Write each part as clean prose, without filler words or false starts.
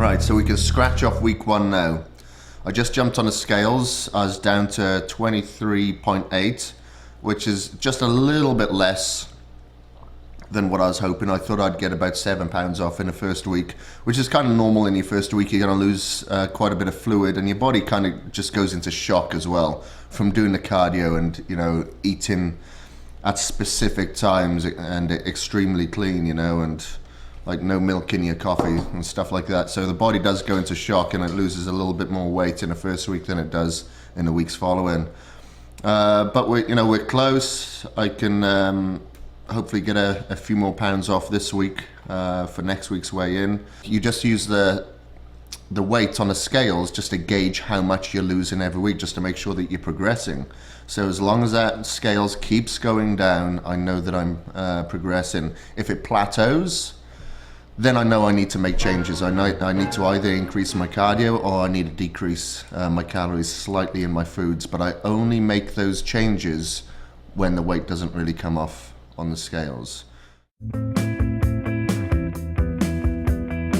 Right, so we can scratch off week 1 now. I just jumped on the scales. I was down to 23.8, which is just a little bit less than what I was hoping. I thought I'd get about 7 pounds off in the first week, which is kind of normal in your first week. You're going to lose quite a bit of fluid, and your body kind of just goes into shock as well from doing the cardio and, you know, eating at specific times and extremely clean, you know, and like no milk in your coffee and stuff like that. So the body does go into shock and it loses a little bit more weight in the first week than it does in the weeks following. But we're close. I can hopefully get a few more pounds off this week for next week's weigh-in. You just use the weight on the scales just to gauge how much you're losing every week, just to make sure that you're progressing. So as long as that scales keeps going down, I know that I'm progressing. If it plateaus, then I know I need to make changes. I need to either increase my cardio or I need to decrease my calories slightly in my foods, but I only make those changes when the weight doesn't really come off on the scales.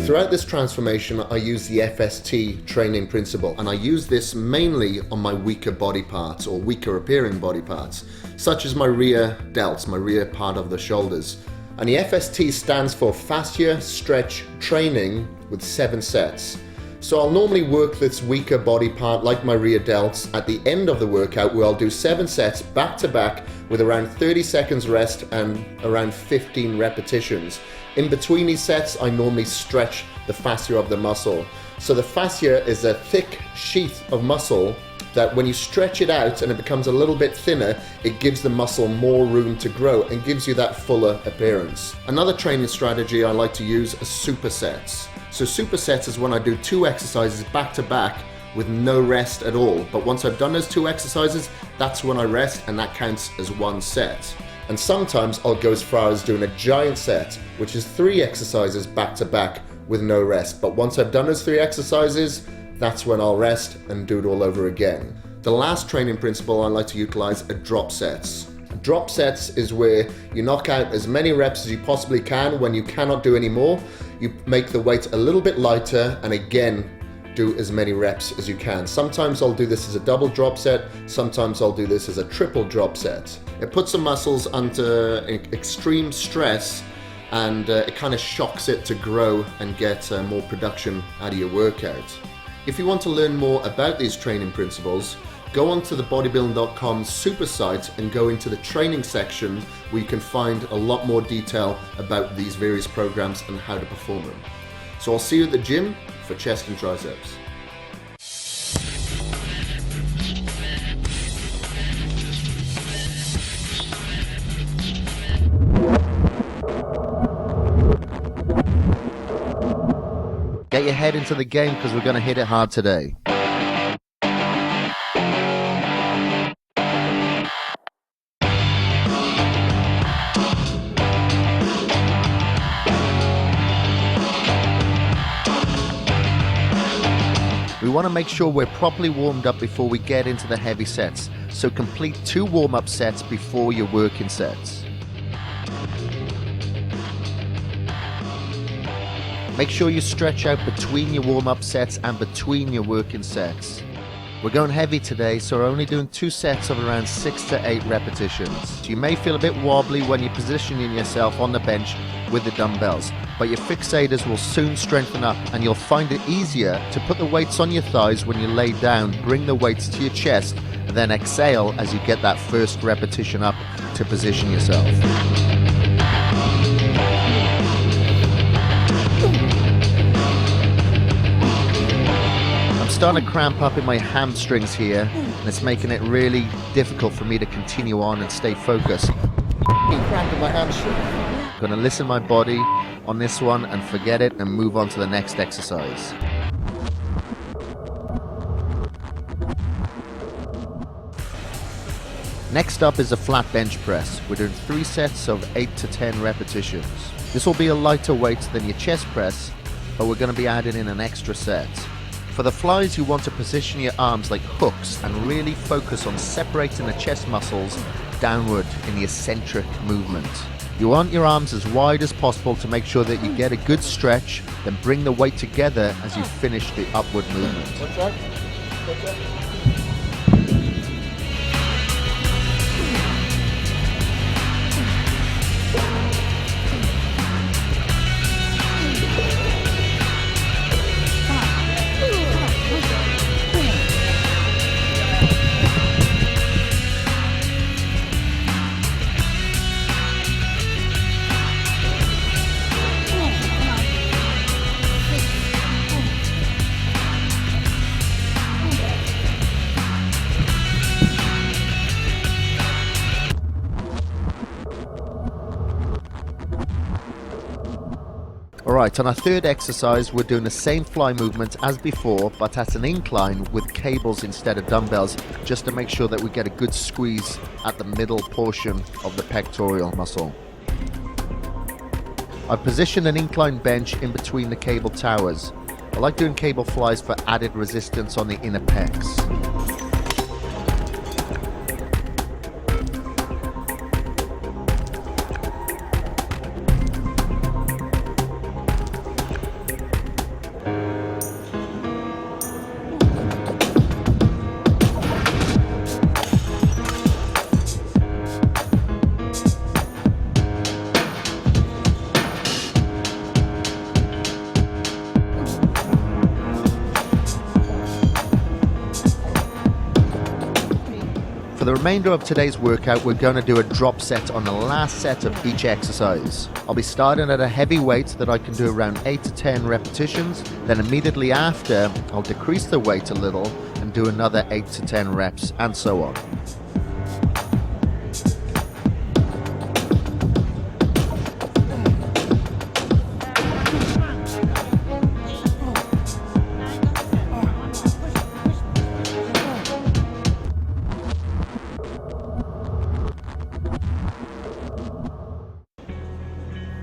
Throughout this transformation, I use the FST training principle, and I use this mainly on my weaker body parts or weaker appearing body parts, such as my rear delts, my rear part of the shoulders. And the FST stands for Fascia Stretch Training with 7 sets. So I'll normally work this weaker body part like my rear delts at the end of the workout, where I'll do 7 sets back to back with around 30 seconds rest and around 15 repetitions. In between these sets, I normally stretch the fascia of the muscle. So the fascia is a thick sheath of muscle that when you stretch it out and it becomes a little bit thinner, it gives the muscle more room to grow and gives you that fuller appearance. Another training strategy I like to use is supersets. So supersets is when I do 2 exercises back to back with no rest at all. But once I've done those 2 exercises, that's when I rest, and that counts as 1 set. And sometimes I'll go as far as doing a giant set, which is 3 exercises back to back with no rest. But once I've done those 3 exercises, that's when I'll rest and do it all over again. The last training principle I like to utilize are drop sets. Drop sets is where you knock out as many reps as you possibly can. When you cannot do any more, you make the weight a little bit lighter and again do as many reps as you can. Sometimes I'll do this as a double drop set, sometimes I'll do this as a triple drop set. It puts the muscles under extreme stress and it kind of shocks it to grow and get more production out of your workout. If you want to learn more about these training principles, go onto the bodybuilding.com super site and go into the training section where you can find a lot more detail about these various programs and how to perform them. So I'll see you at the gym for chest and triceps. Get your head into the game because we're going to hit it hard today. We want to make sure we're properly warmed up before we get into the heavy sets, so complete 2 warm-up sets before your working sets. Make sure you stretch out between your warm-up sets and between your working sets. We're going heavy today, so we're only doing 2 sets of around 6 to 8 repetitions. You may feel a bit wobbly when you're positioning yourself on the bench with the dumbbells, but your fixators will soon strengthen up and you'll find it easier to put the weights on your thighs when you lay down, bring the weights to your chest, and then exhale as you get that first repetition up to position yourself. I'm starting to cramp up in my hamstrings here, and it's making it really difficult for me to continue on and stay focused. Cramp in my hamstring. I'm going to listen to my body on this one and forget it and move on to the next exercise. Next up is a flat bench press. We're doing 3 sets of 8 to 10 repetitions. This will be a lighter weight than your chest press, but we're going to be adding in an extra set. For the flies, you want to position your arms like hooks and really focus on separating the chest muscles downward in the eccentric movement. You want your arms as wide as possible to make sure that you get a good stretch, then bring the weight together as you finish the upward movement. What's that? What's that? Alright, on our third exercise, we're doing the same fly movement as before, but at an incline with cables instead of dumbbells, just to make sure that we get a good squeeze at the middle portion of the pectoral muscle. I've positioned an incline bench in between the cable towers. I like doing cable flies for added resistance on the inner pecs. For the remainder of today's workout, we're going to do a drop set on the last set of each exercise. I'll be starting at a heavy weight that I can do around 8 to 10 repetitions. Then immediately after, I'll decrease the weight a little and do another 8 to 10 reps, and so on.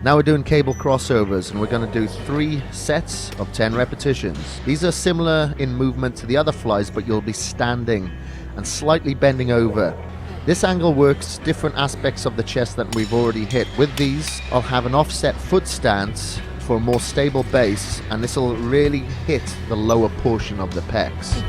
Now we're doing cable crossovers, and we're going to do 3 sets of 10 repetitions. These are similar in movement to the other flies, but you'll be standing and slightly bending over. This angle works different aspects of the chest that we've already hit. With these, I'll have an offset foot stance for a more stable base, and this will really hit the lower portion of the pecs.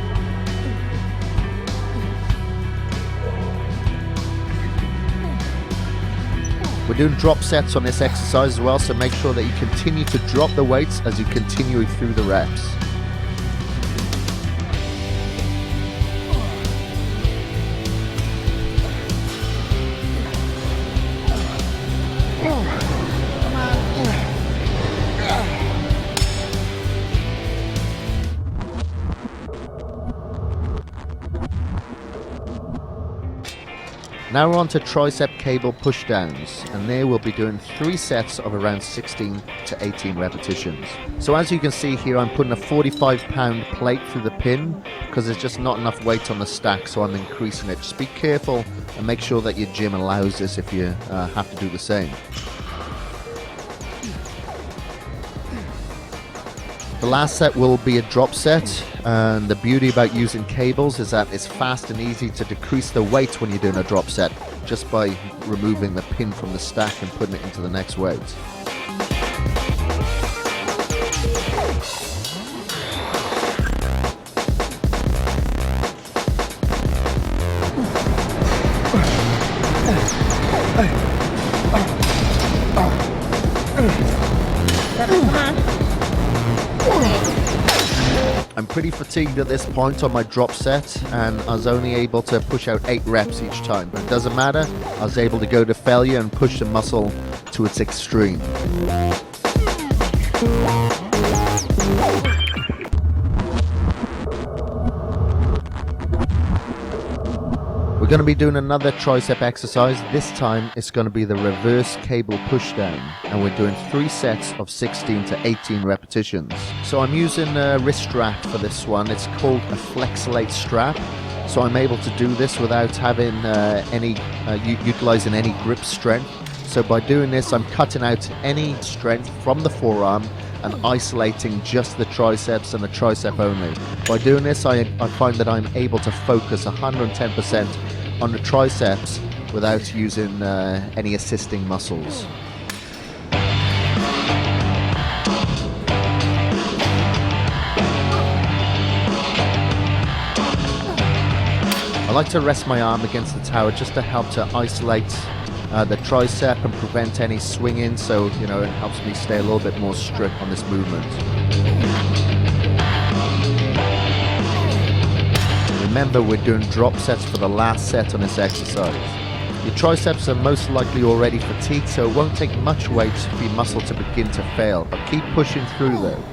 We're doing drop sets on this exercise as well, so make sure that you continue to drop the weights as you continue through the reps. Now we're on to tricep cable pushdowns, and there we'll be doing 3 sets of around 16 to 18 repetitions. So as you can see here, I'm putting a 45-pound plate through the pin because there's just not enough weight on the stack, so I'm increasing it. Just be careful and make sure that your gym allows this if you have to do the same. The last set will be a drop set, and the beauty about using cables is that it's fast and easy to decrease the weight when you're doing a drop set, just by removing the pin from the stack and putting it into the next weight. I'm pretty fatigued at this point on my drop set, and I was only able to push out 8 reps each time, but it doesn't matter. I was able to go to failure and push the muscle to its extreme. We're going to be doing another tricep exercise. This time it's going to be the reverse cable pushdown, and we're doing 3 sets of 16 to 18 repetitions. So I'm using a wrist strap for this one. It's called a Flexolate strap. So I'm able to do this without having utilizing any grip strength. So by doing this, I'm cutting out any strength from the forearm and isolating just the triceps and the tricep only. By doing this, I find that I'm able to focus 110% on the triceps without using any assisting muscles. I like to rest my arm against the tower just to help to isolate the tricep and prevent any swinging, so you know, it helps me stay a little bit more strict on this movement. Remember, we're doing drop sets for the last set on this exercise. Your triceps are most likely already fatigued, so it won't take much weight for your muscle to begin to fail, but keep pushing through though.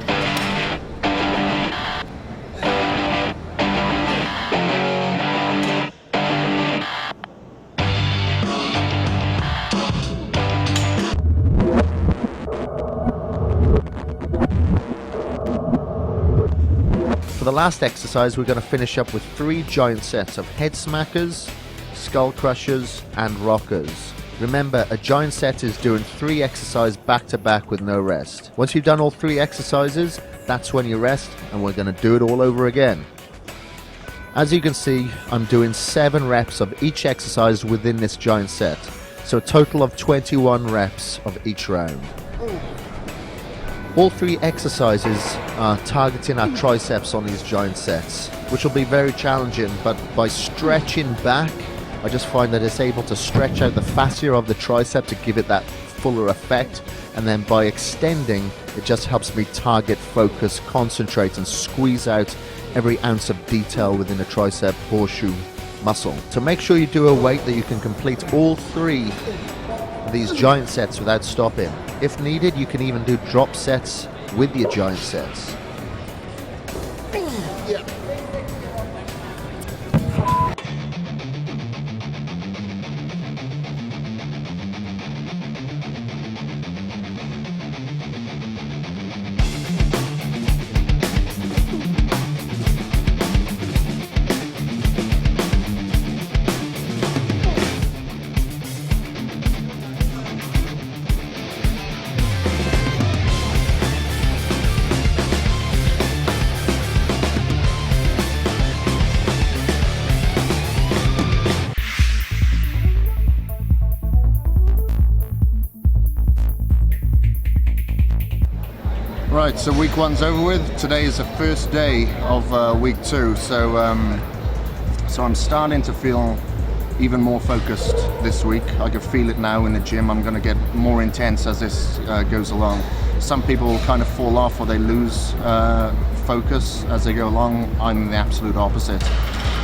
For the last exercise, we're going to finish up with 3 giant sets of head smackers, skull crushers, and rockers. Remember, a giant set is doing 3 exercises back to back with no rest. Once you've done all 3 exercises, that's when you rest, and we're going to do it all over again. As you can see, I'm doing 7 reps of each exercise within this giant set, so a total of 21 reps of each round. All 3 exercises are targeting our triceps on these giant sets, which will be very challenging, but by stretching back, I just find that it's able to stretch out the fascia of the tricep to give it that fuller effect, and then by extending, it just helps me target, focus, concentrate, and squeeze out every ounce of detail within the tricep horseshoe muscle. So make sure you do a weight that you can complete all 3 of these giant sets without stopping. If needed, you can even do drop sets with your giant sets. Yeah. Right, so week 1's over with. Today is the first day of week 2, so I'm starting to feel even more focused this week. I can feel it now in the gym. I'm going to get more intense as this goes along. Some people kind of fall off or they lose focus as they go along. I'm the absolute opposite.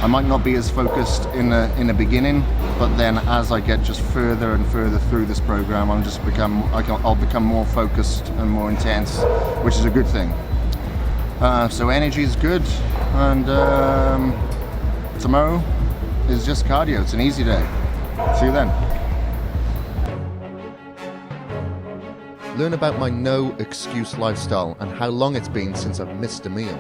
I might not be as focused in the beginning, but then as I get just further and further through this program, I'll become more focused and more intense, which is a good thing. So energy is good, and tomorrow is just cardio. It's an easy day. See you then. Learn about my no excuse lifestyle and how long it's been since I've missed a meal.